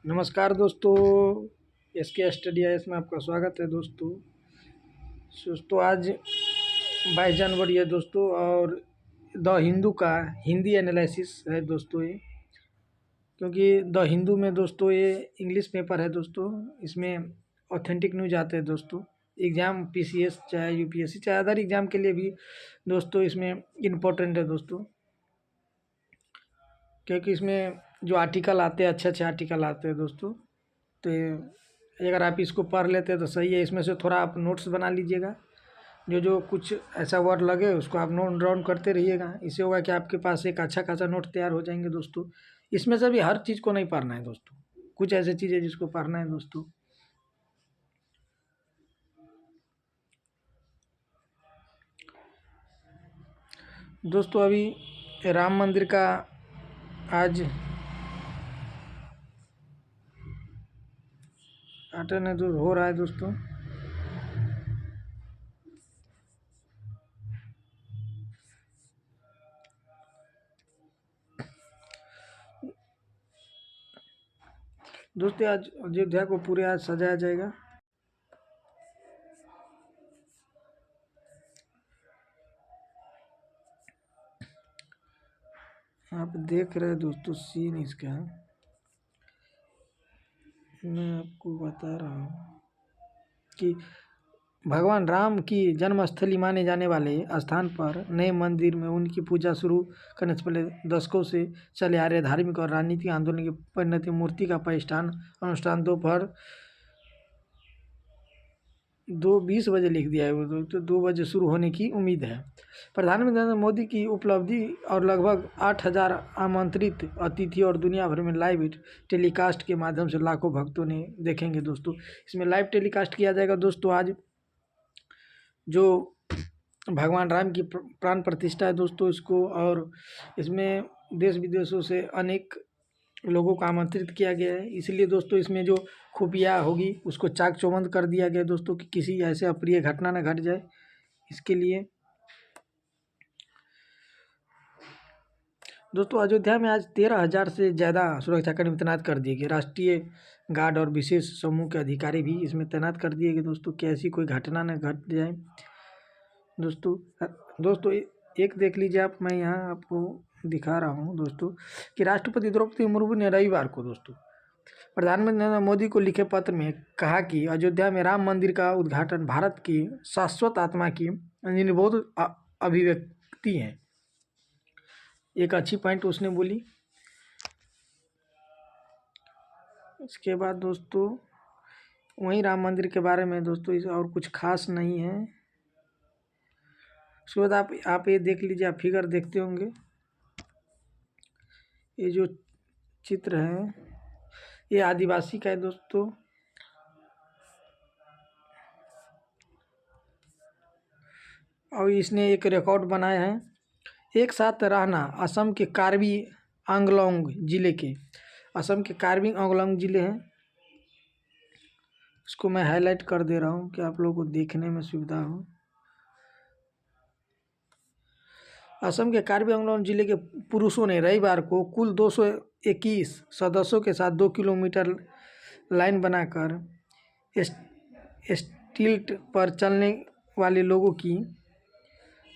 नमस्कार दोस्तों, SK study IAS में आपका स्वागत है दोस्तों। आज 22 जनवरी है दोस्तों और द हिंदू का हिंदी एनालिसिस है दोस्तों ये, क्योंकि द हिंदू में दोस्तों ये इंग्लिश पेपर है दोस्तों। इसमें ऑथेंटिक न्यूज आते हैं दोस्तों। एग्ज़ाम PCS चाहे UPSC चाहे अदर एग्ज़ाम के लिए भी दोस्तों इसमें इम्पोर्टेंट है दोस्तों, क्योंकि इसमें जो आर्टिकल आते हैं अच्छे आर्टिकल आते हैं दोस्तों। तो अगर आप इसको पढ़ लेते हैं तो सही है। इसमें से थोड़ा आप नोट्स बना लीजिएगा, जो कुछ ऐसा वर्ड लगे उसको आप नोट डाउन करते रहिएगा। इससे होगा कि आपके पास एक अच्छा खासा नोट तैयार हो जाएंगे दोस्तों। इसमें से भी हर चीज़ को नहीं पढ़ना है दोस्तों, कुछ ऐसी चीज़ें जिसको पढ़ना है दोस्तों। दोस्तों अभी राम मंदिर का आज आटन हो रहा है दोस्तों। दोस्तों आज अयोध्या को पूरे आज सजाया जाएगा। आप देख रहे हैं दोस्तों सीन इसका, मैं आपको बता रहा हूँ कि भगवान राम की जन्मस्थली माने जाने वाले स्थान पर नए मंदिर में उनकी पूजा शुरू करने से पहले दशकों से चले आ रहे धार्मिक और राजनीतिक आंदोलन की परिणति मूर्ति का प्रतिष्ठान अनुष्ठान दोपहर 2:20 बजे लिख दिया है तो 2 बजे शुरू होने की उम्मीद है। प्रधानमंत्री नरेंद्र मोदी की उपलब्धि और लगभग 8,000 आमंत्रित अतिथि और दुनिया भर में लाइव टेलीकास्ट के माध्यम से लाखों भक्तों ने देखेंगे दोस्तों। इसमें लाइव टेलीकास्ट किया जाएगा दोस्तों। आज जो भगवान राम की प्राण प्रतिष्ठा है दोस्तों इसको, और इसमें देश विदेशों से अनेक लोगों को आमंत्रित किया गया है। इसलिए दोस्तों इसमें जो खुफिया होगी उसको चाक चौबंद कर दिया गया दोस्तों कि किसी ऐसे अप्रिय घटना न घट जाए। इसके लिए दोस्तों अयोध्या में आज 13,000 से ज़्यादा सुरक्षाकर्मी तैनात कर दिए गए। राष्ट्रीय गार्ड और विशेष समूह के अधिकारी भी इसमें तैनात कर दिए गए दोस्तों कि ऐसी कोई घटना न घट जाए दोस्तों एक देख लीजिए आप, मैं यहाँ आपको दिखा रहा हूँ दोस्तों कि राष्ट्रपति द्रौपदी मुर्मू ने रविवार को दोस्तों प्रधानमंत्री नरेंद्र मोदी को लिखे पत्र में कहा कि अयोध्या में राम मंदिर का उद्घाटन भारत की शाश्वत आत्मा की निर्बोध अभिव्यक्ति है। एक अच्छी पॉइंट उसने बोली। इसके बाद दोस्तों वहीं राम मंदिर के बारे में दोस्तों और कुछ खास नहीं है। उसके बाद आप ये देख लीजिए, आप फिगर देखते होंगे, ये जो चित्र है ये आदिवासी का है दोस्तों। और इसने एक रिकॉर्ड बनाया है, एक साथ रहना। असम के कार्बी आंगलोंग जिले के, असम के कार्बी आंगलोंग जिले हैं। इसको मैं हाईलाइट कर दे रहा हूँ कि आप लोगों को देखने में सुविधा हो। असम के कार्बी आंगलोंग जिले के पुरुषों ने रविवार को कुल 221 सदस्यों के साथ 2 किलोमीटर लाइन बनाकर स्टिल्ट पर चलने वाले लोगों की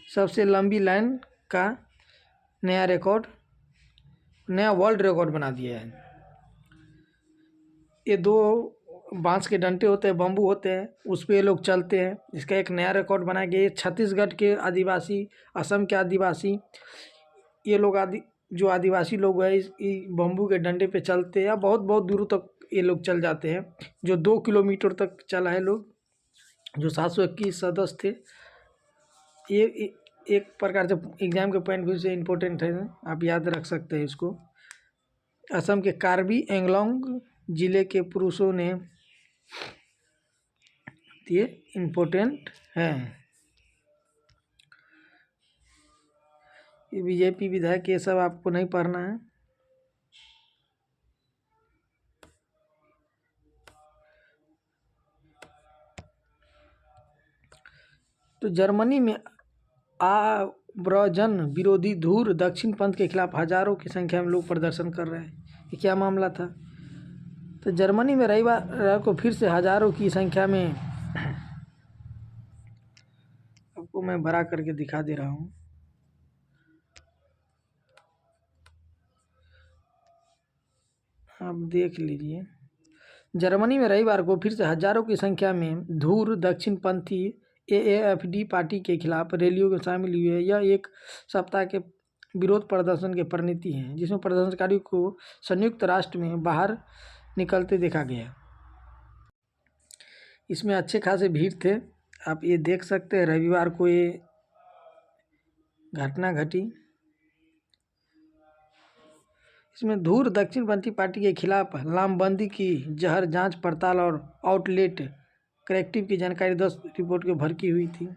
सबसे लंबी लाइन का नया वर्ल्ड रिकॉर्ड बना दिया है। ये 2 बांस के डंडे होते हैं, बम्बू होते हैं, उस पर ये लोग चलते हैं। इसका एक नया रिकॉर्ड बनाया गया। ये छत्तीसगढ़ के आदिवासी, असम के आदिवासी, ये लोग जो आदिवासी लोग हैं इस बम्बू के डंडे पे चलते हैं। बहुत बहुत दूर तक ये लोग चल जाते हैं। जो 2 किलोमीटर तक चला है लोग, जो 721 सदस्य थे। ये एक प्रकार से एग्जाम के पॉइंट व्यू से इम्पोर्टेंट है, आप याद रख सकते हैं इसको। असम के कार्बी एंगलोंग जिले के पुरुषों ने, ये इम्पोर्टेंट है। ये बीजेपी विधायक, ये सब आपको नहीं पढ़ना है। तो जर्मनी में आव्रजन विरोधी धूर दक्षिण पंथ के खिलाफ हजारों की संख्या में लोग प्रदर्शन कर रहे हैं। ये क्या मामला था? तो जर्मनी में रविवार को फिर से हजारों की संख्या में, आपको मैं बड़ा करके दिखा दे रहा हूँ, आप देख लीजिए। जर्मनी में रविवार को फिर से हजारों की संख्या में धूर दक्षिणपंथी एएफडी पार्टी के खिलाफ रैलियों में शामिल हुए। यह एक सप्ताह के विरोध प्रदर्शन की परिणति है जिसमें प्रदर्शनकारियों को संयुक्त राष्ट्र में बाहर निकलते देखा गया। इसमें अच्छे खासे भीड़ थे, आप ये देख सकते हैं। रविवार को ये घटना घटी। इसमें धूर दक्षिणपंथी पार्टी के खिलाफ लामबंदी की जहर जांच पड़ताल और आउटलेट करेक्टिव की जानकारी 10 रिपोर्ट के भर की हुई थी।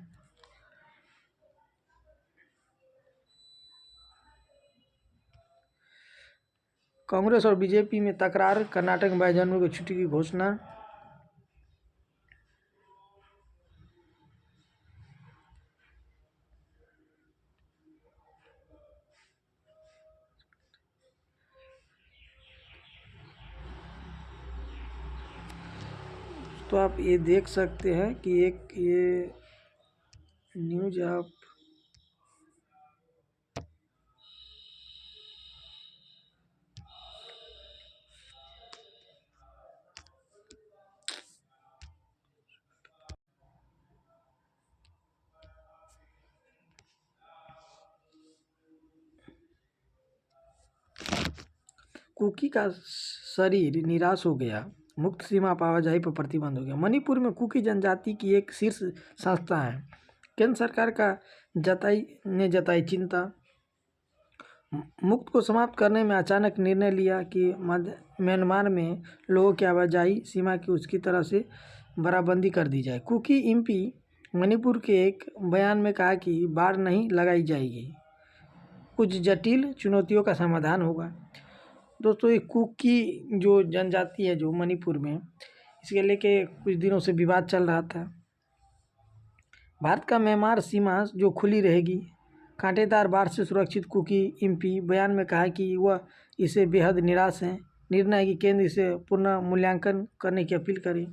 कांग्रेस और बीजेपी में तकरार, कर्नाटक में 22 जनवरी को छुट्टी की घोषणा। तो आप ये देख सकते हैं कि एक ये न्यूज आप कुकी का शरीर निराश हो गया, मुक्त सीमा आवाजाही पर प्रतिबंध हो गया। मणिपुर में कुकी जनजाति की एक शीर्ष संस्था है। केंद्र सरकार का जताई चिंता। मुक्त को समाप्त करने में अचानक निर्णय लिया कि म्यांमार में लोगों की आवाजाही सीमा की उसकी तरह से बराबंदी कर दी जाए। कुकी एमपी मणिपुर के एक बयान में कहा कि बाड़ नहीं लगाई जाएगी, कुछ जटिल चुनौतियों का समाधान होगा। दोस्तों, ये कुकी जो जनजाति है जो मणिपुर में, इसके लेके कुछ दिनों से विवाद चल रहा था। भारत का म्यांमार सीमा जो खुली रहेगी, कांटेदार बाढ़ से सुरक्षित। कुकी एमपी बयान में कहा कि वह इसे बेहद निराश है। निर्णय है कि केंद्र इसे पुनः मूल्यांकन करने की अपील करे।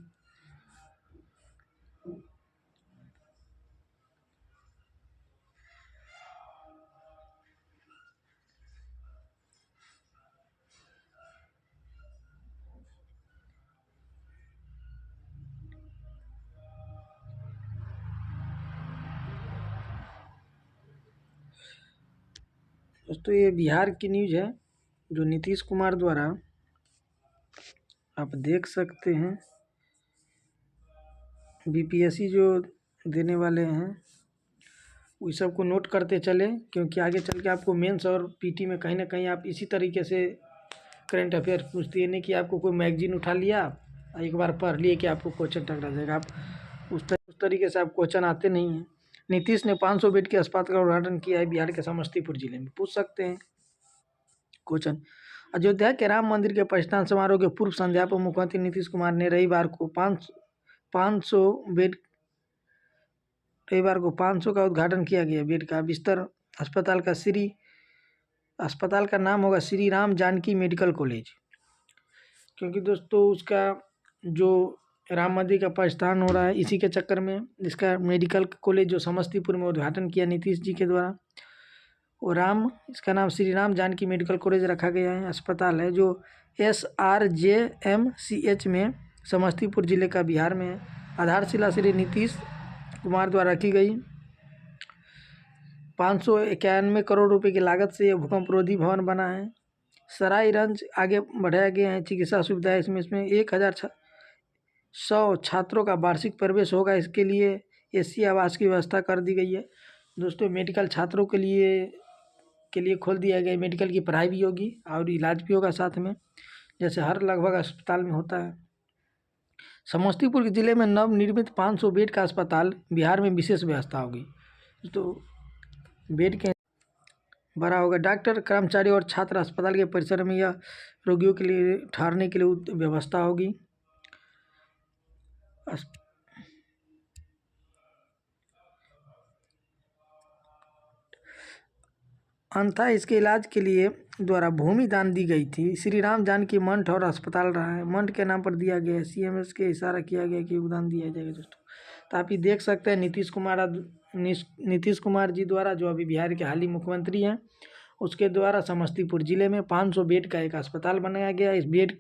दोस्तों, ये बिहार की न्यूज़ है जो नीतीश कुमार द्वारा, आप देख सकते हैं, बीपीएससी जो देने वाले हैं उस सब को नोट करते चले, क्योंकि आगे चल के आपको मेंस और पीटी में कहीं ना कहीं आप इसी तरीके से करंट अफेयर पूछती है। नहीं कि आपको कोई मैगजीन उठा लिया, एक बार पढ़ लिए कि आपको क्वेश्चन टकरा जाएगा। आप उस तरीके से आप क्वेश्चन आते नहीं हैं। नीतीश ने 500 बेड के अस्पताल का उद्घाटन किया है बिहार के समस्तीपुर जिले में, पूछ सकते हैं क्वेश्चन। अयोध्या के राम मंदिर के प्रतिष्ठान समारोह के पूर्व संध्या पर मुख्यमंत्री नीतीश कुमार ने रविवार को 500 बेड रविवार को 500 का उद्घाटन किया गया बेड का बिस्तर। अस्पताल का नाम होगा श्री राम जानकी मेडिकल कॉलेज, क्योंकि दोस्तों उसका जो राम मंदिर का प्रतिष्ठान हो रहा है, इसी के चक्कर में इसका मेडिकल कॉलेज जो समस्तीपुर में उद्घाटन किया नीतीश जी के द्वारा, वो इसका नाम श्री राम जानकी मेडिकल कॉलेज रखा गया है। अस्पताल है जो SRJMCH में समस्तीपुर जिले का बिहार में है। आधारशिला श्री नीतीश कुमार द्वारा रखी गई। 591 करोड़ रुपए की लागत से यह भूकंपरोधी भवन बना है। सरायरंज आगे बढ़ाया गया है चिकित्सा सुविधा है इसमें 1100 छात्रों का वार्षिक प्रवेश होगा। इसके लिए एसी आवास की व्यवस्था कर दी गई है। दोस्तों, मेडिकल छात्रों के लिए खोल दिया गया। मेडिकल की पढ़ाई भी होगी और इलाज भी होगा साथ में, जैसे हर लगभग अस्पताल में होता है। समस्तीपुर के जिले में नवनिर्मित 500 बेड का अस्पताल बिहार में विशेष व्यवस्था होगी। तो बेड के बड़ा होगा। डॉक्टर, कर्मचारी और छात्र अस्पताल के परिसर में यह रोगियों के लिए ठहरने के लिए व्यवस्था होगी। अन्यथा इसके इलाज के लिए द्वारा भूमि दान दी गई थी। श्री राम जानकी मंठ और अस्पताल रहा है, मंठ के नाम पर दिया गया है। CMS के इशारा किया गया कि योगदान दिया जाएगा दोस्तों। तो आप ये देख सकते हैं नीतीश कुमार जी द्वारा, जो अभी बिहार के हाल ही मुख्यमंत्री हैं, उसके द्वारा समस्तीपुर जिले में 500 बेड का एक अस्पताल बनाया गया। इस बेड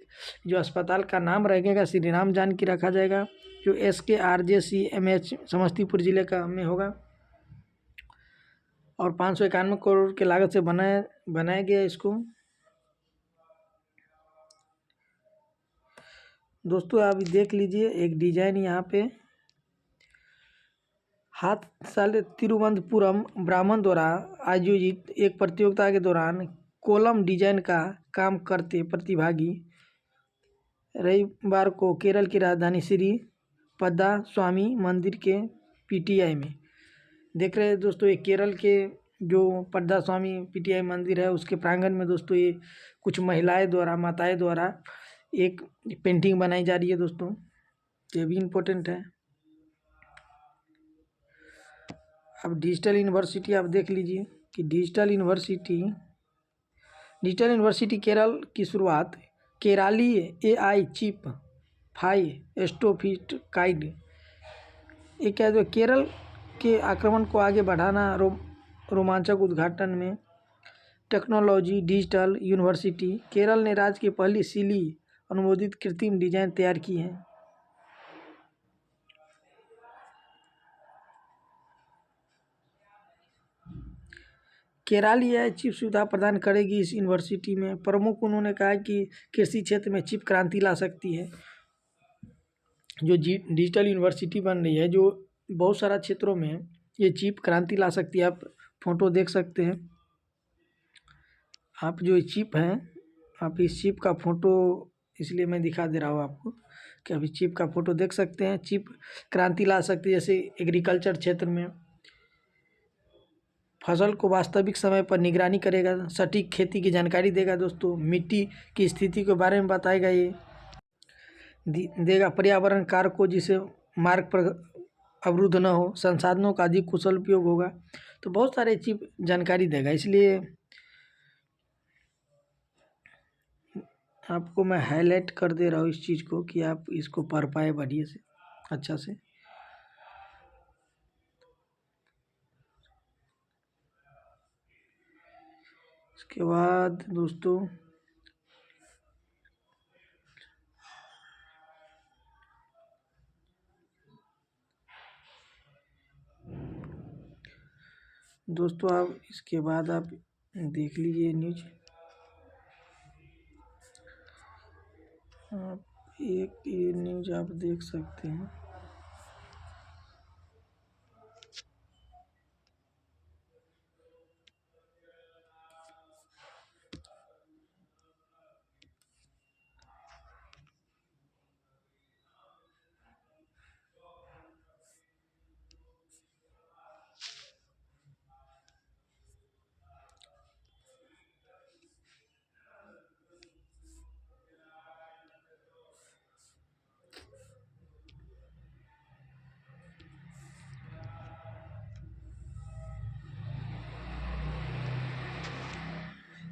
जो अस्पताल का नाम रहेगा श्री राम जानकी रखा जाएगा, जो SKRJCMH समस्तीपुर जिले का में होगा, और 591 करोड़ के लागत से बनाया गया इसको। दोस्तों आप देख लीजिए एक डिजाइन यहाँ पे, हाथ साल तिरुवनंतपुरम ब्राह्मण द्वारा आयोजित एक प्रतियोगिता के दौरान कोलम डिजाइन का काम करते प्रतिभागी रविवार को केरल की राजधानी श्री पद्मा स्वामी मंदिर के PTI में देख रहे हैं दोस्तों। ये केरल के जो पद्मा स्वामी PTI मंदिर है, उसके प्रांगण में दोस्तों ये कुछ माताएं द्वारा एक पेंटिंग बनाई जा रही है दोस्तों। ये भी इम्पोर्टेंट है। अब डिजिटल यूनिवर्सिटी आप देख लीजिए कि डिजिटल यूनिवर्सिटी केरल की शुरुआत केराली AI चीफ 5 एस्ट्रोफिट काइड, ये क्या जो केरल के आक्रमण को आगे बढ़ाना रोमांचक उद्घाटन में टेक्नोलॉजी डिजिटल यूनिवर्सिटी केरल ने राज्य की पहली सीली अनुमोदित कृत्रिम डिजाइन तैयार की है। केराली AI चिप सुविधा प्रदान करेगी इस यूनिवर्सिटी में। प्रमुख उन्होंने कहा कि कृषि क्षेत्र में चिप क्रांति ला सकती है। जो डिजिटल यूनिवर्सिटी बन रही है, जो बहुत सारा क्षेत्रों में ये चिप क्रांति ला सकती है। आप फोटो देख सकते हैं, आप जो चिप हैं, आप इस चिप का फोटो, इसलिए मैं दिखा दे रहा हूँ आपको कि अभी चिप का फोटो देख सकते हैं। चिप क्रांति ला सकती है, जैसे एग्रीकल्चर क्षेत्र में फसल को वास्तविक समय पर निगरानी करेगा, सटीक खेती की जानकारी देगा दोस्तों, मिट्टी की स्थिति के बारे में बताएगा, ये देगा पर्यावरण कारकों जिसे मार्ग पर अवरुद्ध न हो, संसाधनों का अधिक कुशल उपयोग होगा। तो बहुत सारे चिप जानकारी देगा। इसलिए आपको मैं हाईलाइट कर दे रहा हूँ इस चीज़ को कि आप इसको पढ़ पाए बढ़िया से, अच्छा से। इसके बाद दोस्तों आप इसके बाद आप देख लीजिए न्यूज। आप एक ये न्यूज आप देख सकते हैं।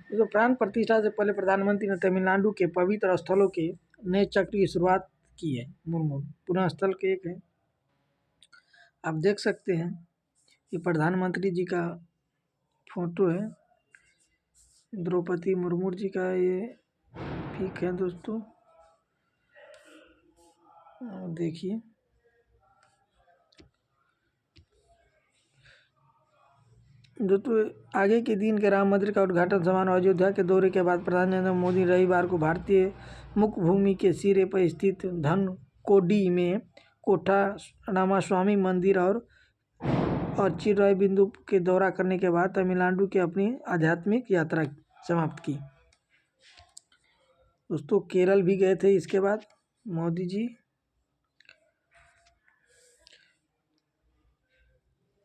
तो प्राण प्रतिष्ठा से पहले प्रधानमंत्री ने तमिलनाडु के पवित्र स्थलों के नए चक्र की शुरुआत की है। मुर्मू पुनः स्थल के एक है, आप देख सकते हैं। ये प्रधानमंत्री जी का फोटो है, द्रौपदी मुर्मू जी का ये पिक है दोस्तों, देखिए। दोस्तों आगे के दिन के राम मंदिर का उद्घाटन समारोह अयोध्या के दौरे के बाद प्रधानमंत्री नरेंद्र मोदी रविवार को भारतीय मुख्य भूमि के सिरे पर स्थित धनकोडी में कोठा रामास्वामी मंदिर और चिरई बिंदु के दौरा करने के बाद तमिलनाडु की अपनी आध्यात्मिक यात्रा समाप्त की। दोस्तों केरल भी गए थे इसके बाद मोदी जी।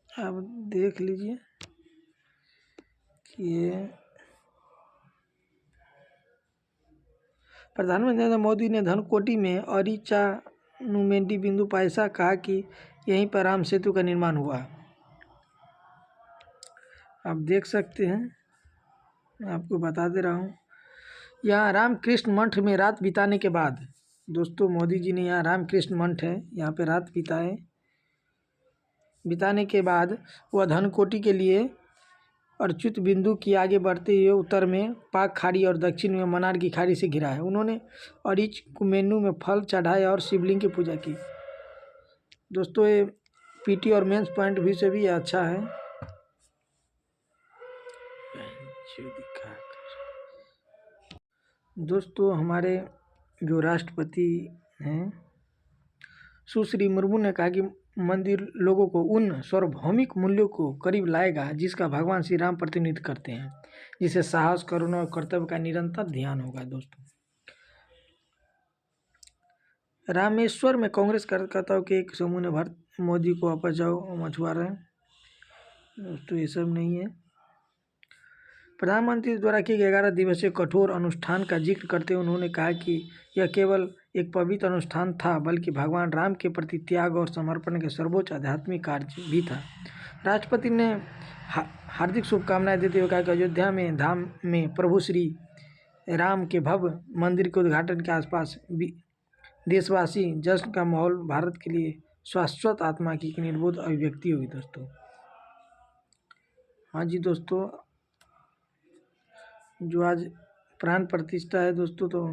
आप देख लीजिए कि ये प्रधानमंत्री नरेंद्र मोदी ने धनकोटी में अरिचानुमेंडी बिंदु पर ऐसा कहा कि यहीं पर राम सेतु का निर्माण हुआ। आप देख सकते हैं मैं आपको बता दे रहा हूँ। यहाँ रामकृष्ण मठ में रात बिताने के बाद दोस्तों मोदी जी ने यहाँ रामकृष्ण मठ है यहाँ पे रात बिताने के बाद वह धनकोटी के लिए अर्चित बिंदु की आगे बढ़ते हुए उत्तर में पाक खाड़ी और दक्षिण में मन्नार की खाड़ी से घिरा है। उन्होंने अरिच कुमेनू में फल चढ़ाए और शिवलिंग की पूजा की। दोस्तों ये पीटी और मेंस पॉइंट भी से भी अच्छा है। दोस्तों हमारे जो राष्ट्रपति हैं सुश्री मुर्मू ने कहा कि मंदिर लोगों को उन सार्वभौमिक मूल्यों को करीब लाएगा जिसका भगवान श्री राम प्रतिनिधित्व करते हैं, जिसे साहस, करुणा और कर्तव्य का निरंतर ध्यान होगा। दोस्तों रामेश्वर में कांग्रेस कार्यकर्ताओं के एक समूह ने भारत मोदी को वापस जाओ मछुआ रहे। दोस्तों ये सब नहीं है। प्रधानमंत्री द्वारा किए गए 11 दिवसीय कठोर अनुष्ठान का जिक्र करते हुए उन्होंने कहा कि यह केवल एक पवित्र अनुष्ठान था बल्कि भगवान राम के प्रति त्याग और समर्पण के सर्वोच्च आध्यात्मिक कार्य भी था। राष्ट्रपति ने हार्दिक शुभकामनाएं देते हुए कहा कि अयोध्या में धाम में प्रभु श्री राम के भव्य मंदिर के उद्घाटन के आसपास देशवासी जश्न का माहौल भारत के लिए शाश्वत आत्मा की एक निर्बोध अभिव्यक्ति होगी। दोस्तों हाँ जी दोस्तों, जो आज प्राण प्रतिष्ठा है दोस्तों, तो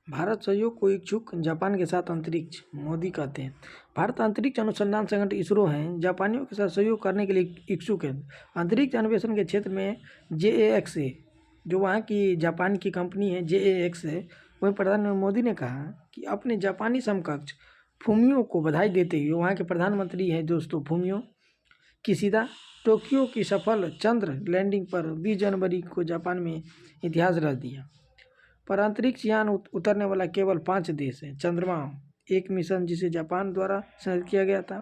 भारत सहयोग को इच्छुक जापान के साथ अंतरिक्ष, मोदी कहते हैं भारत अंतरिक्ष अनुसंधान संगठन इसरो हैं जापानियों के साथ सहयोग करने के लिए इच्छुक है। अंतरिक्ष अन्वेषण के क्षेत्र में JAX है, जो वहाँ की जापान की कंपनी है JAX है। वहीं प्रधानमंत्री मोदी ने कहा कि अपने जापानी समकक्ष फूमियो को बधाई देते हुए वहाँ के प्रधानमंत्री हैं दोस्तों फूमियो किशिदा टोक्यो की सफल चंद्र लैंडिंग पर 20 जनवरी को जापान में इतिहास रच दिया। पर अंतरिक्ष यान उतरने वाला केवल 5 देश है। चंद्रमा एक मिशन जिसे जापान द्वारा संचालित किया गया था।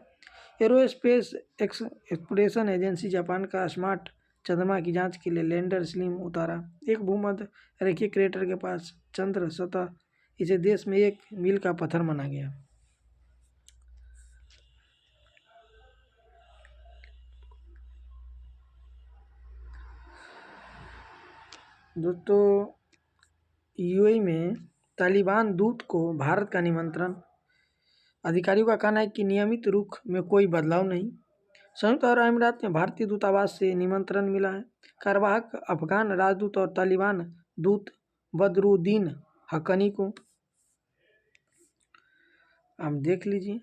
एरोस्पेस एक्सप्लोरेशन एजेंसी जापान का स्मार्ट चंद्रमा की जांच के लिए लैंडर स्लिम उतारा। एक भूमध्य रेखीय क्रेटर के पास चंद्र सतह इसे देश में एक मील का पत्थर माना गया। दोस्तों UAE में तालिबान दूत को भारत का निमंत्रण। अधिकारियों का कहना है कि नियमित रुख में कोई बदलाव नहीं। संयुक्त अरब अमीरात में भारतीय दूतावास से निमंत्रण मिला है। कार्यवाहक अफगान राजदूत और तालिबान दूत बदरुद्दीन हक्कानी को। आप देख लीजिए,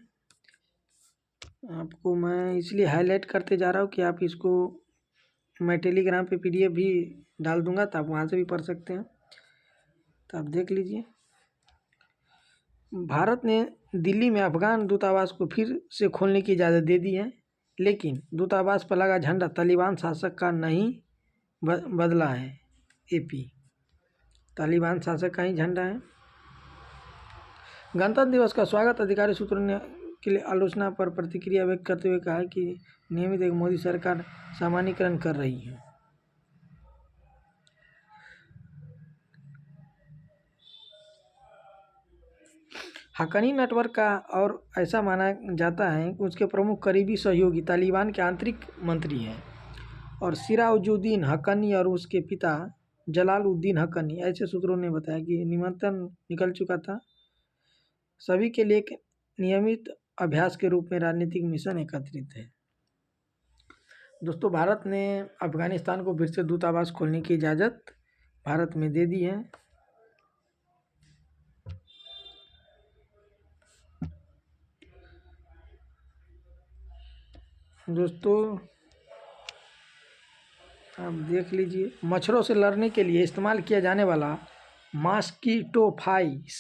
आपको मैं इसलिए हाईलाइट करते जा रहा हूँ कि आप इसको मैं टेलीग्राम पे PDF भी डाल दूंगा, तो आप वहाँ से भी पढ़ सकते हैं। तो आप देख लीजिए, भारत ने दिल्ली में अफगान दूतावास को फिर से खोलने की इजाज़त दे दी है, लेकिन दूतावास पर लगा झंडा तालिबान शासक का नहीं बदला है। AP तालिबान शासक का ही झंडा है। गणतंत्र दिवस का स्वागत अधिकारी सूत्रों ने के लिए आलोचना पर प्रतिक्रिया व्यक्त करते हुए कहा कि नियमित एक मोदी सरकार सामान्यीकरण कर रही है। हक्कानी नेटवर्क का और ऐसा माना जाता है कि उसके प्रमुख करीबी सहयोगी तालिबान के आंतरिक मंत्री हैं और सिराजुद्दीन हक्कानी और उसके पिता जलालुद्दीन हक्कानी। ऐसे सूत्रों ने बताया कि निमंत्रण निकल चुका था। सभी के लिए एक नियमित अभ्यास के रूप में राजनीतिक मिशन एकत्रित है। दोस्तों भारत ने अफगानिस्तान को फिर से दूतावास खोलने की इजाज़त भारत में दे दी है। दोस्तों आप देख लीजिए, मच्छरों से लड़ने के लिए इस्तेमाल किया जाने वाला मॉस्किटोफाइस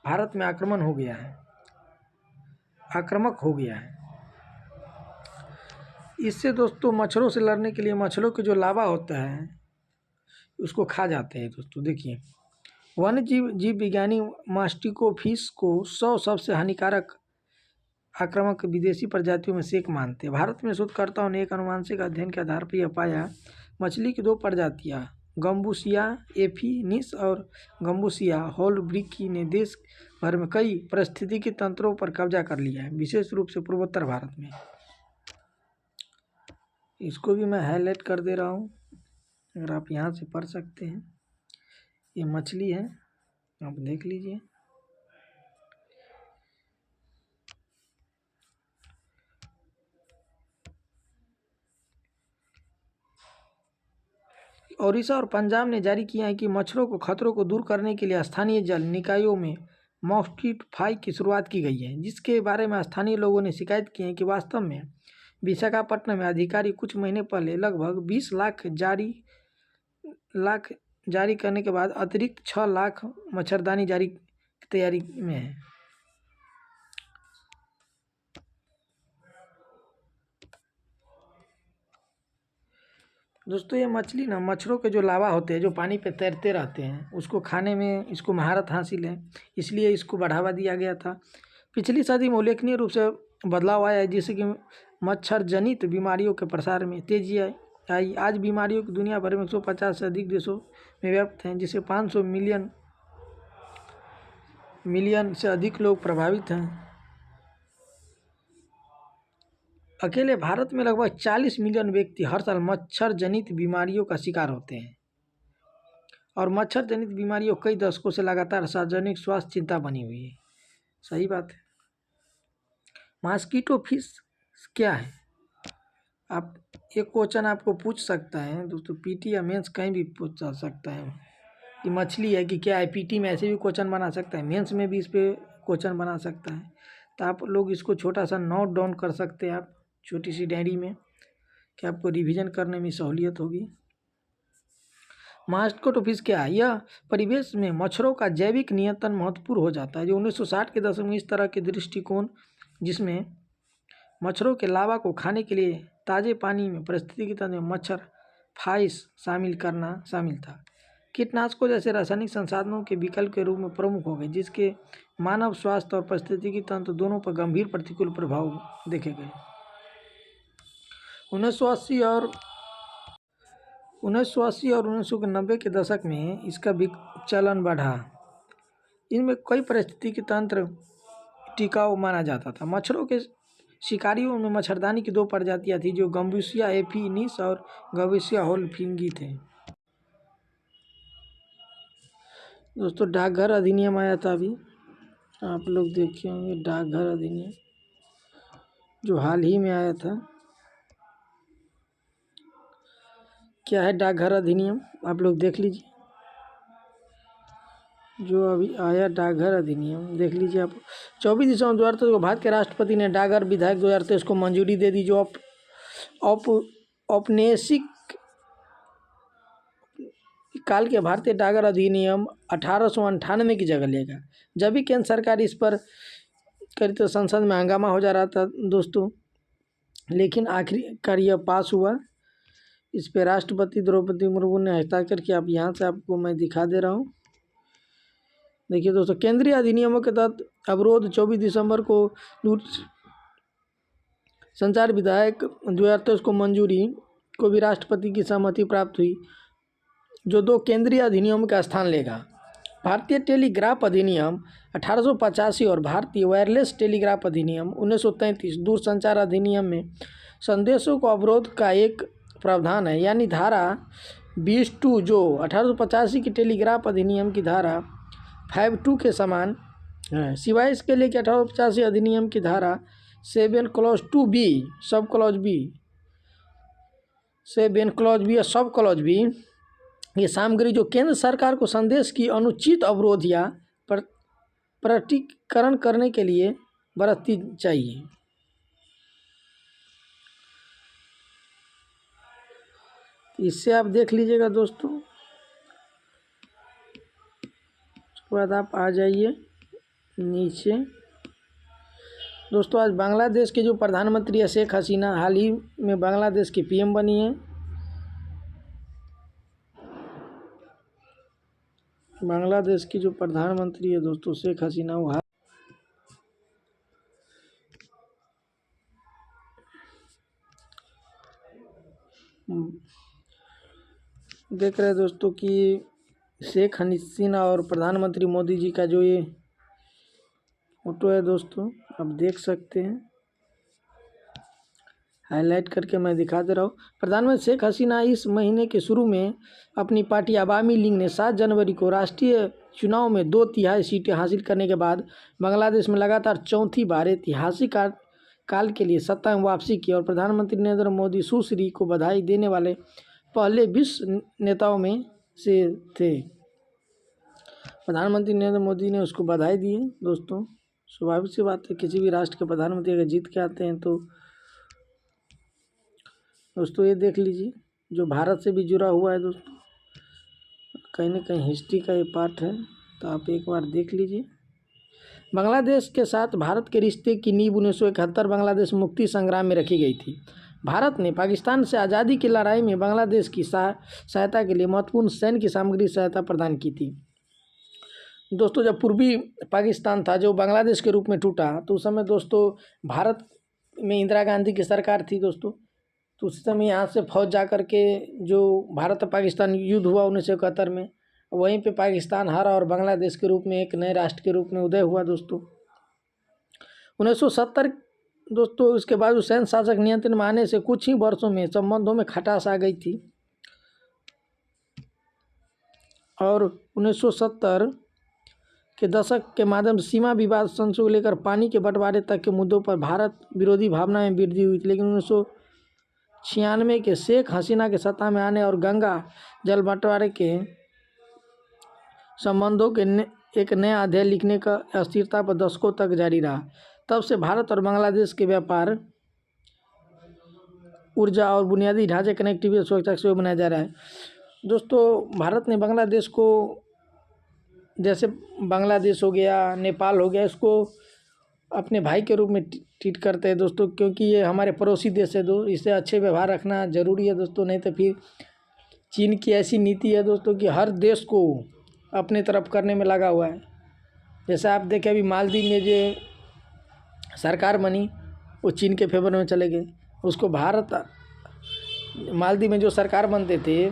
भारत में आक्रामक हो गया है। इससे दोस्तों मच्छरों से लड़ने के लिए मच्छरों के जो लावा होता है उसको खा जाते हैं दोस्तों। देखिए, वन्य जीव विज्ञानी मास्टिकोफिस को 100 सबसे हानिकारक आक्रामक विदेशी प्रजातियों में से एक मानते हैं। भारत में शोधकर्ताओं ने एक अनुवांशिक अध्ययन के आधार पर यह पाया मछली की 2 प्रजातियां गम्बूसिया एफिनिस और गम्बूसिया होलब्रिकी ने देश भर में कई पारिस्थितिकी तंत्रों पर कब्जा कर लिया है, विशेष रूप से पूर्वोत्तर भारत में। इसको भी मैं हाईलाइट कर दे रहा हूँ, अगर आप यहाँ से पढ़ सकते हैं। ये मछली है, आप देख लीजिए। ओडिशा और पंजाब ने जारी किया है कि मच्छरों को खतरों को दूर करने के लिए स्थानीय जल निकायों में मॉस्किटोफाई की शुरुआत की गई है, जिसके बारे में स्थानीय लोगों ने शिकायत की है कि वास्तव में विशाखापट्टनम में अधिकारी कुछ महीने पहले लगभग 20 लाख जारी करने के बाद अतिरिक्त 6 लाख मच्छरदानी जारी की तैयारी में है। दोस्तों, ये मछली ना मच्छरों के जो लावा होते हैं जो पानी पे तैरते रहते हैं उसको खाने में इसको महारत हासिल है, इसलिए इसको बढ़ावा दिया गया था। पिछली सदी में उल्लेखनीय रूप से बदलाव आया है, जिससे कि मच्छर जनित बीमारियों के प्रसार में तेजी आई। आज बीमारियों की दुनिया भर में 150 से अधिक देशों में व्याप्त हैं, जिससे 500 मिलियन से अधिक लोग प्रभावित हैं। अकेले भारत में लगभग 40 मिलियन व्यक्ति हर साल मच्छर जनित बीमारियों का शिकार होते हैं, और मच्छर जनित बीमारियों कई दशकों से लगातार सार्वजनिक स्वास्थ्य चिंता बनी हुई है। सही बात है। मॉस्किटो फिश क्या है? आप एक क्वेश्चन आपको पूछ सकता है दोस्तों, पीटी या मेंस कहीं भी पूछ सकता है कि मछली है कि क्या है। पीटी में ऐसे भी क्वेश्चन बना सकता है, मेंस में भी इस पर क्वेश्चन बना सकता है। तो आप लोग इसको छोटा सा नोट डाउन कर सकते हैं आप छोटी सी डायरी में, कि आपको रिवीजन करने में सहूलियत होगी। मॉस्किटो फिश क्या है? यह परिवेश में मच्छरों का जैविक नियंत्रण महत्वपूर्ण हो जाता है। जो 1960 के दशक में इस तरह के दृष्टिकोण जिसमें मच्छरों के लावा को खाने के लिए ताज़े पानी में पारिस्थितिकी तंत्र में मच्छर फाइस शामिल था। कीटनाशकों जैसे रासायनिक संसाधनों के विकल्प के रूप में प्रमुख हो गए, जिसके मानव स्वास्थ्य और पारिस्थितिकी तंत्र दोनों पर गंभीर प्रतिकूल प्रभाव देखे गए। 1980 और 1990 के दशक में इसका चलन बढ़ा। इनमें कई पारिस्थितिकी तंत्र टिकाऊ माना जाता था। मच्छरों के शिकारियों में मच्छरदानी की 2 प्रजातियां थी, जो गम्बूसिया एफिनिस और गम्बूसिया होलब्रिकी थे। दोस्तों, डाकघर अधिनियम आया था अभी, आप लोग देखे होंगे डाकघर अधिनियम जो हाल ही में आया था। क्या है डाकघर अधिनियम? आप लोग देख लीजिए, जो अभी आया डाकघर अधिनियम देख लीजिए आप। 24 दिसंबर 2023 को भारत के राष्ट्रपति ने डाकघर विधेयक 2023 को मंजूरी दे दी, जो औपनिवेशिक काल के भारतीय डाकघर अधिनियम 1898 की जगह लेगा। जब भी केंद्र सरकार इस पर करी तो संसद में हंगामा हो जा रहा था दोस्तों, लेकिन आखिरकार यह पास हुआ। इस पर राष्ट्रपति द्रौपदी मुर्मू ने हस्ताक्षर किया। अब यहाँ से आपको मैं दिखा दे रहा हूँ। देखिए दोस्तों, केंद्रीय अधिनियमों के तहत अवरोध 24 दिसंबर को संचार विधेयक 2023 को मंजूरी को भी राष्ट्रपति की सहमति प्राप्त हुई, जो 2 केंद्रीय अधिनियमों का स्थान लेगा। भारतीय टेलीग्राफ अधिनियम 1885 और भारतीय वायरलेस टेलीग्राफ अधिनियम 1933 दूरसंचार अधिनियम में संदेशों को अवरोध का एक प्रावधान है, यानी धारा 20(2) जो 1885 की टेलीग्राफ अधिनियम की धारा 5(2) के समान है। सिवाय इसके लिए कि 1885 अधिनियम की धारा 7 clause 2B sub clause B 7 clause B और सब क्लॉज बी ये सामग्री जो केंद्र सरकार को संदेश की अनुचित अवरोध या प्रकटीकरण करने के लिए बरतनी चाहिए। इससे आप देख लीजिएगा दोस्तों। उसके बाद आप आ जाइए नीचे, दोस्तों आज बांग्लादेश के जो प्रधानमंत्री है शेख हसीना हाल ही में बांग्लादेश की पीएम बनी है। बांग्लादेश की जो प्रधानमंत्री है दोस्तों शेख हसीना वो देख रहे हैं दोस्तों कि शेख हसीना और प्रधानमंत्री मोदी जी का जो ये फोटो है दोस्तों आप देख सकते हैं, हाईलाइट करके मैं दिखा दे रहा हूँ। प्रधानमंत्री शेख हसीना इस महीने के शुरू में अपनी पार्टी अवामी लीग ने 7 जनवरी को राष्ट्रीय चुनाव में 2/3 सीटें हासिल करने के बाद बांग्लादेश में लगातार चौथी बार ऐतिहासिक काल के लिए सत्ता में वापसी की और प्रधानमंत्री नरेंद्र मोदी सुश्री को बधाई देने वाले पहले विश्व नेताओं में से थे। प्रधानमंत्री नरेंद्र मोदी ने उसको बधाई दी है। दोस्तों स्वाभाविक सी बात है, किसी भी राष्ट्र के प्रधानमंत्री अगर जीत के आते हैं तो दोस्तों ये देख लीजिए जो भारत से भी जुड़ा हुआ है दोस्तों, कहीं ना कहीं हिस्ट्री का ये पार्ट है, तो आप एक बार देख लीजिए। बांग्लादेश के साथ भारत के रिश्ते की नींव 1971 बांग्लादेश मुक्ति संग्राम में रखी गई थी। भारत ने पाकिस्तान से आज़ादी की लड़ाई में बांग्लादेश की सहायता के लिए महत्वपूर्ण सैन्य की सामग्री सहायता प्रदान की थी। दोस्तों जब पूर्वी पाकिस्तान था जो बांग्लादेश के रूप में टूटा तो उस समय दोस्तों भारत में इंदिरा गांधी की सरकार थी दोस्तों, तो उस समय यहाँ से फौज जा कर के जो भारत पाकिस्तान युद्ध हुआ 1971 में, वहीं पे पाकिस्तान हारा और बांग्लादेश के रूप में एक नए राष्ट्र के रूप में उदय हुआ दोस्तों 1970। दोस्तों उसके बाद उस सैन्य शासक नियंत्रण में आने से कुछ ही वर्षों में संबंधों में खटास आ गई थी और 1970 के दशक के माध्यम से सीमा विवाद संशोधन को लेकर पानी के बंटवारे तक के मुद्दों पर भारत विरोधी भावना में वृद्धि हुई थी। लेकिन 1996 के शेख हसीना के सत्ता में आने और गंगा जल बंटवारे के संबंधों के एक नया अध्याय लिखने का अस्थिरता पर दशकों तक जारी रहा। तब से भारत और बांग्लादेश के व्यापार, ऊर्जा और बुनियादी ढांचे, कनेक्टिविटी और सुरक्षा से बनाया जा रहा है। दोस्तों भारत ने बांग्लादेश को, जैसे बांग्लादेश हो गया, नेपाल हो गया, इसको अपने भाई के रूप में ट्रीट करते हैं दोस्तों, क्योंकि ये हमारे पड़ोसी देश है। इससे अच्छे व्यवहार रखना ज़रूरी है दोस्तों, नहीं तो फिर चीन की ऐसी नीति है दोस्तों कि हर देश को अपने तरफ करने में लगा हुआ है। जैसे आप देखें अभी मालदीव में जो सरकार बनी वो चीन के फेवर में चले गए। उसको भारत, मालदीव में जो सरकार बनते थे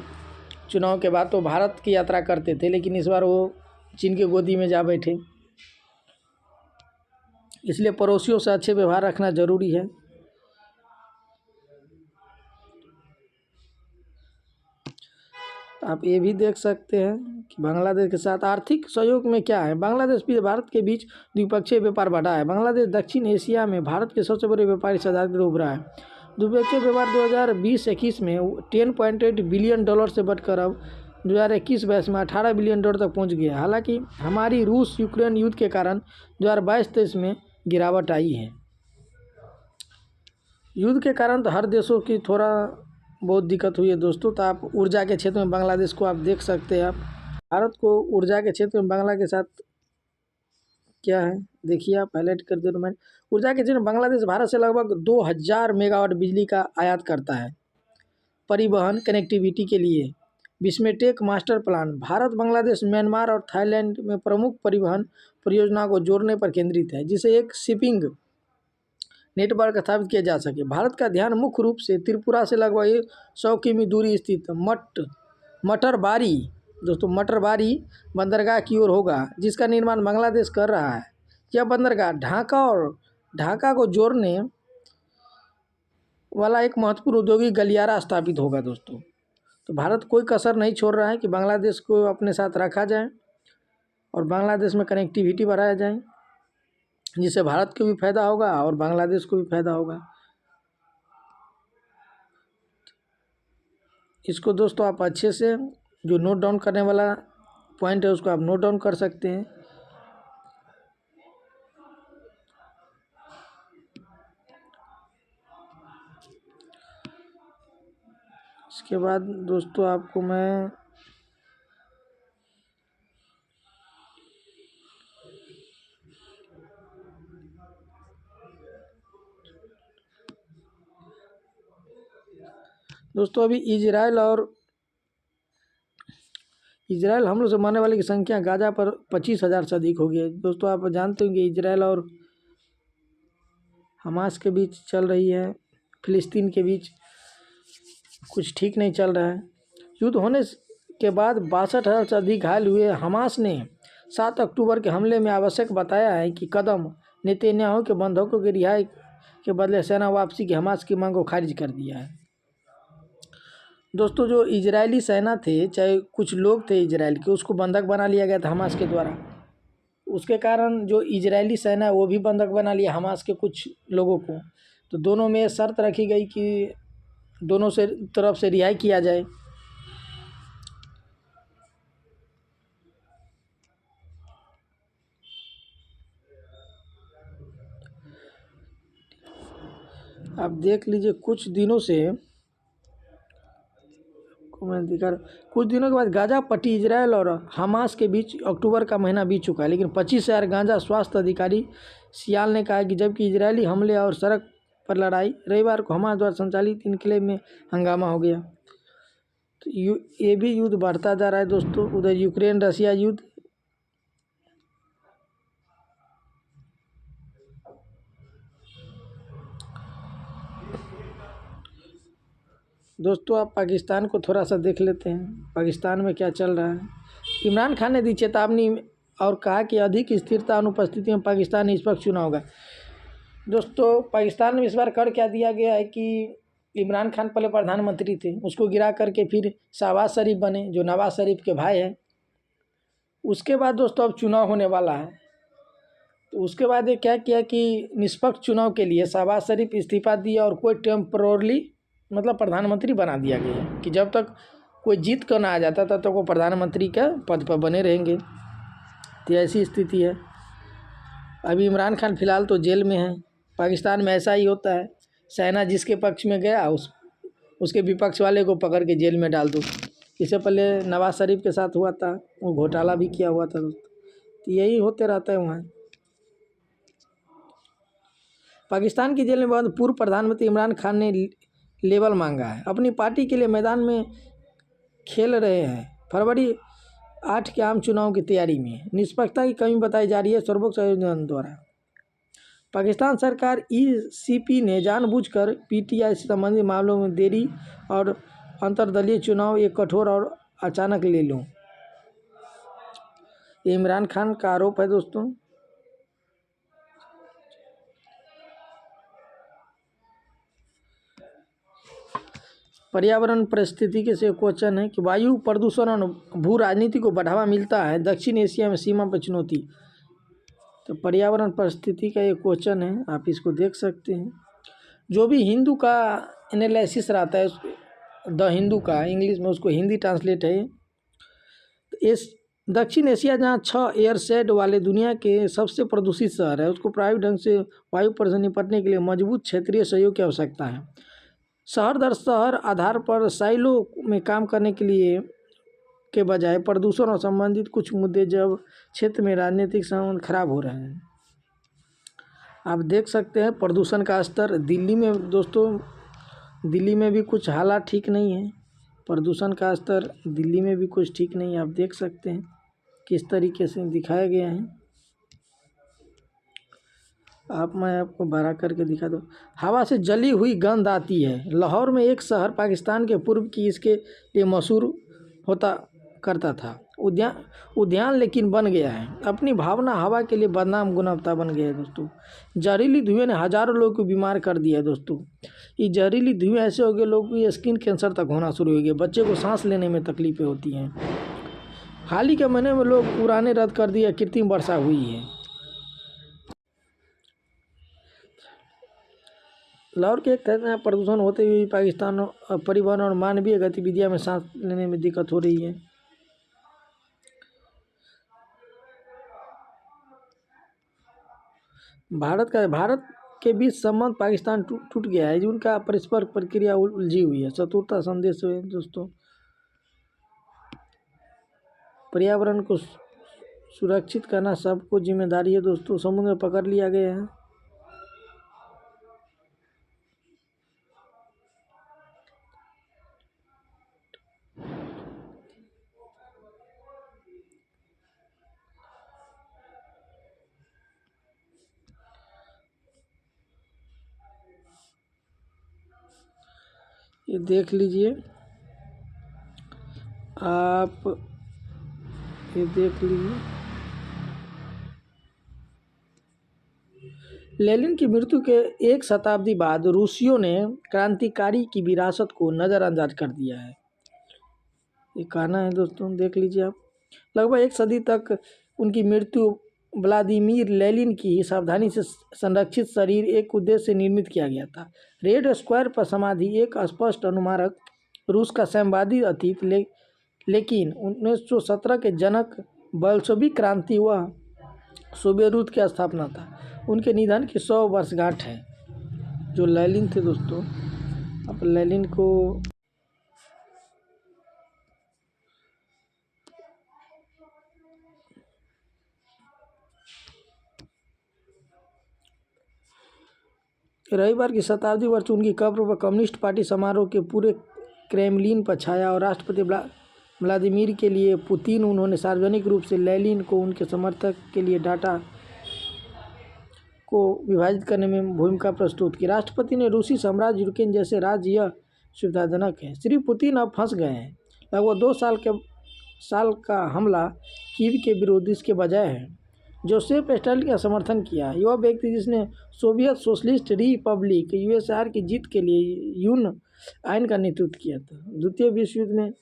चुनाव के बाद तो भारत की यात्रा करते थे, लेकिन इस बार वो चीन के गोदी में जा बैठे। इसलिए पड़ोसियों से अच्छे व्यवहार रखना ज़रूरी है। आप ये भी देख सकते हैं कि बांग्लादेश के साथ आर्थिक सहयोग में क्या है। बांग्लादेश भी भारत के बीच द्विपक्षीय व्यापार बढ़ा है। बांग्लादेश दक्षिण एशिया में भारत के सबसे बड़े व्यापारी साझेदार के रूप उभरा है। द्विपक्षीय व्यापार 2020-21 में $10.8 बिलियन से बढ़कर अब 2021-22 में $18 बिलियन तक पहुंच गया। हालांकि हमारी रूस यूक्रेन युद्ध के कारण 2022-23 में गिरावट आई है। युद्ध के कारण तो हर देशों की थोड़ा बहुत दिक्कत हुई है दोस्तों। तो आप ऊर्जा के क्षेत्र में बांग्लादेश को आप देख सकते हैं। आप भारत को ऊर्जा के क्षेत्र में बांग्ला के साथ क्या है देखिए, आप हाईलाइट कर दे। मैं ऊर्जा के क्षेत्र में बांग्लादेश भारत से लगभग 2000 मेगावाट बिजली का आयात करता है। परिवहन कनेक्टिविटी के लिए बिस्मेटेक master plan Bharat, Bangladesh, Myanmar और थाईलैंड में प्रमुख परिवहन परियोजनाओं को जोड़ने पर केंद्रित है, जिसे एक शिपिंग नेटवर्क स्थापित किया जा सके। भारत का ध्यान मुख्य रूप से त्रिपुरा से लगभग 100 किमी दूरी स्थित मटरबारी दोस्तों मटरबारी बंदरगाह की ओर होगा, जिसका निर्माण बांग्लादेश कर रहा है। यह बंदरगाह ढाका को जोड़ने वाला एक महत्वपूर्ण औद्योगिक गलियारा स्थापित होगा दोस्तों। तो भारत कोई कसर नहीं छोड़ रहा है कि बांग्लादेश को अपने साथ रखा जाए और बांग्लादेश में कनेक्टिविटी बढ़ाया जाए, जिससे भारत को भी फायदा होगा और बांग्लादेश को भी फायदा होगा। इसको दोस्तों आप अच्छे से जो नोट डाउन करने वाला पॉइंट है उसको आप नोट डाउन कर सकते हैं। इसके बाद दोस्तों आपको मैं दोस्तों अभी इजराइल हमलों से मरने वाले की संख्या गाजा पर 25,000 से अधिक हो गई है। दोस्तों आप जानते होंगे इजराइल और हमास के बीच चल रही है, फिलिस्तीन के बीच कुछ ठीक नहीं चल रहा है। युद्ध होने के बाद 62,000 से अधिक घायल हुए। हमास ने 7 अक्टूबर के हमले में आवश्यक बताया है कि कदम नेतन्याहू के बंधकों की रिहाई के बदले सेना वापसी की हमास की मांग को खारिज कर दिया है। दोस्तों जो इजरायली सेना थे, चाहे कुछ लोग थे इजराइल के, उसको बंधक बना लिया गया था हमास के द्वारा। उसके कारण जो इजरायली सेना है वो भी बंधक बना लिया हमास के कुछ लोगों को। तो दोनों में शर्त रखी गई कि दोनों से तरफ से रिहाई किया जाए। आप देख लीजिए कुछ दिनों के बाद गाजा पट्टी इजराइल और हमास के बीच अक्टूबर का महीना बीत चुका है, लेकिन 25,000 गाजा स्वास्थ्य अधिकारी सियाल ने कहा कि जबकि इजरायली हमले और सड़क पर लड़ाई, रविवार को हमास द्वारा संचालित इनकलाब में हंगामा हो गया। तो ये भी युद्ध बढ़ता जा रहा है दोस्तों। उधर यूक्रेन रसिया युद्ध, दोस्तों आप पाकिस्तान को थोड़ा सा देख लेते हैं, पाकिस्तान में क्या चल रहा है। इमरान खान ने दी चेतावनी और कहा कि अधिक स्थिरता अनुपस्थिति में पाकिस्तान निष्पक्ष चुनाव होगा। दोस्तों पाकिस्तान में इस बार कर क्या दिया गया है कि इमरान खान पहले प्रधानमंत्री थे, उसको गिरा करके फिर शहबाज शरीफ बने जो नवाज शरीफ के भाई हैं। उसके बाद दोस्तों अब चुनाव होने वाला है, तो उसके बाद ये क्या किया कि निष्पक्ष चुनाव के लिए शहबाज शरीफ इस्तीफा दिया और कोई टेम्पररी मतलब प्रधानमंत्री बना दिया गया है कि जब तक कोई जीत कर ना आ जाता तब तक वो प्रधानमंत्री के पद पर बने रहेंगे। तो ऐसी स्थिति है। अभी इमरान खान फिलहाल तो जेल में है। पाकिस्तान में ऐसा ही होता है, सेना जिसके पक्ष में गया उसके विपक्ष वाले को पकड़ के जेल में डाल दो। इससे पहले नवाज शरीफ के साथ हुआ था, वो घोटाला भी किया हुआ था दोस्तों। तो यही होते रहता है वहाँ। पाकिस्तान की जेल में बंद पूर्व प्रधानमंत्री इमरान खान ने लेवल मांगा है, अपनी पार्टी के लिए मैदान में खेल रहे हैं। फरवरी 8 के आम चुनाव की तैयारी में निष्पक्षता की कमी बताई जा रही है सर्वोच्च आयोजन द्वारा। पाकिस्तान सरकार ईसीपी ने जानबूझकर पीटीआई से संबंधित मामलों में देरी और अंतर्दलीय चुनाव एक कठोर और अचानक ले लूँ, ये इमरान खान का आरोप है दोस्तों। पर्यावरण पारिस्थितिकी से क्वेश्चन है कि वायु प्रदूषण और भू राजनीति को बढ़ावा मिलता है दक्षिण एशिया में सीमा पर चुनौती। तो पर्यावरण परिस्थिति का एक क्वेश्चन है, आप इसको देख सकते हैं। जो भी हिंदू का एनालिसिस रहता है, द हिंदू का इंग्लिश में, उसको हिंदी ट्रांसलेट है। इस दक्षिण एशिया जहाँ 6 एयरशेड वाले दुनिया के सबसे प्रदूषित शहर है, उसको प्रभावी ढंग से वायु प्रदूषण निपटने के लिए मजबूत क्षेत्रीय सहयोग की आवश्यकता है। शहर दर शहर आधार पर साइलो में काम करने के लिए के बजाय प्रदूषण और संबंधित कुछ मुद्दे जब क्षेत्र में राजनीतिक संबंध खराब हो रहे हैं। आप देख सकते हैं प्रदूषण का स्तर दिल्ली में दोस्तों, दिल्ली में भी कुछ हालात ठीक नहीं है। प्रदूषण का स्तर दिल्ली में भी कुछ ठीक नहीं है। आप देख सकते हैं किस तरीके से दिखाया गया है। मैं आपको बड़ा करके दिखा दूँ। हवा से जली हुई गंध आती है। लाहौर में एक शहर पाकिस्तान के पूर्व की इसके लिए मशहूर होता करता था उद्यान लेकिन बन गया है। अपनी भावना हवा के लिए बदनाम गुणवत्ता बन गया है दोस्तों। जहरीली धुएं ने हज़ारों लोगों को बीमार कर दिया है दोस्तों। ये जहरीली धुएं ऐसे हो गए लोगों की स्किन कैंसर तक होना शुरू हो गया, बच्चे को सांस लेने में तकलीफ़ें होती हैं। हाल ही के महीने में लोग उड़ानें रद्द कर दी, कृत्रिम वर्षा हुई है। लाहौर के एक तरह प्रदूषण होते हुए पाकिस्तान परिवहन और मानवीय गतिविधियों में सांस लेने में दिक्कत हो रही है। भारत के बीच संबंध पाकिस्तान टूट गया है, उनका परस्पर प्रक्रिया उलझी हुई है। चतुर्था संदेश है दोस्तों, पर्यावरण को सुरक्षित करना सबको जिम्मेदारी है दोस्तों। समुद्र में पकड़ लिया गया है। ये देख लीजिए आप, ये देख लीजिए। लेनिन की मृत्यु के एक शताब्दी बाद रूसियों ने क्रांतिकारी की विरासत को नज़रअंदाज कर दिया है। ये कहना है दोस्तों, देख लीजिए आप। लगभग एक सदी तक उनकी मृत्यु व्लादिमीर लेनिन की सावधानी से संरक्षित शरीर एक उद्देश्य से निर्मित किया गया था। रेड स्क्वायर पर समाधि एक स्पष्ट अनुमारक रूस का साम्यवादी अतीत लेकिन 1917 के जनक बल्शेविक क्रांति व सोवियत रूस की स्थापना था। उनके निधन की 100 वर्षगांठ है। जो लेनिन थे दोस्तों, अब लेनिन को रविवार की शताब्दी वर्ष उनकी कब्र पर कम्युनिस्ट पार्टी समारोह के पूरे क्रेमलिन पर छाया और राष्ट्रपति व्लादिमीर के लिए पुतिन उन्होंने सार्वजनिक रूप से लेनिन को उनके समर्थक के लिए डाटा को विभाजित करने में भूमिका प्रस्तुत की। राष्ट्रपति ने रूसी साम्राज्य यूक्रेन जैसे राज्य यह सुविधाजनक है। श्री पुतिन अब फंस गए हैं। लगभग 2 साल का हमला कीव के विरोध इसके बजाय है। जोसेफ स्टालिन का समर्थन किया। यह व्यक्ति जिसने सोवियत सोशलिस्ट रिपब्लिक यूएसआर की जीत के लिए यून आयन का नेतृत्व किया था। द्वितीय विश्व युद्ध में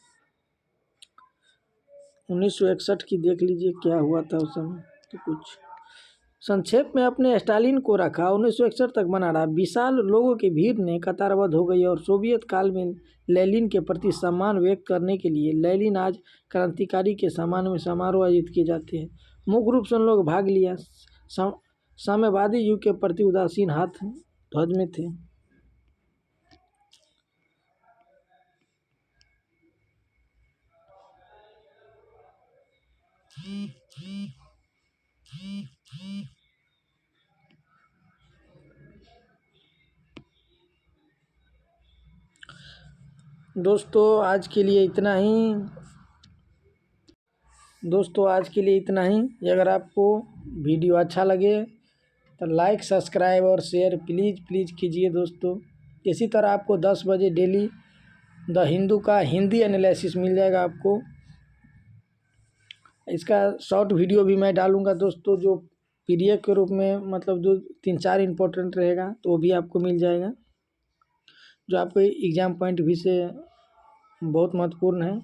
1961 की देख लीजिए क्या हुआ था उस समय। तो कुछ संक्षेप में अपने स्टालिन को रखा 1961 तक बना रहा। विशाल लोगों की भीड़ ने कतारबद्ध हो गई और सोवियत काल में लेनिन के प्रति सम्मान व्यक्त करने के लिए लेनिन आज क्रांतिकारी के सम्मान में समारोह आयोजित किए जाते हैं। मुख्य रूप से उन लोग भाग लिया साम्यवादी युग के प्रति उदासीन हाथ ध्वज में थे। दोस्तों आज के लिए इतना ही। अगर आपको वीडियो अच्छा लगे तो लाइक सब्सक्राइब और शेयर प्लीज़ कीजिए दोस्तों। इसी तरह आपको 10 बजे डेली द हिंदू का हिंदी एनालिसिस मिल जाएगा आपको। इसका शॉर्ट वीडियो भी मैं डालूंगा दोस्तों, जो पीडीएफ के रूप में, मतलब जो 3-4 इम्पोर्टेंट रहेगा तो वो भी आपको मिल जाएगा, जो आपको एग्ज़ाम पॉइंट भी से बहुत महत्वपूर्ण है।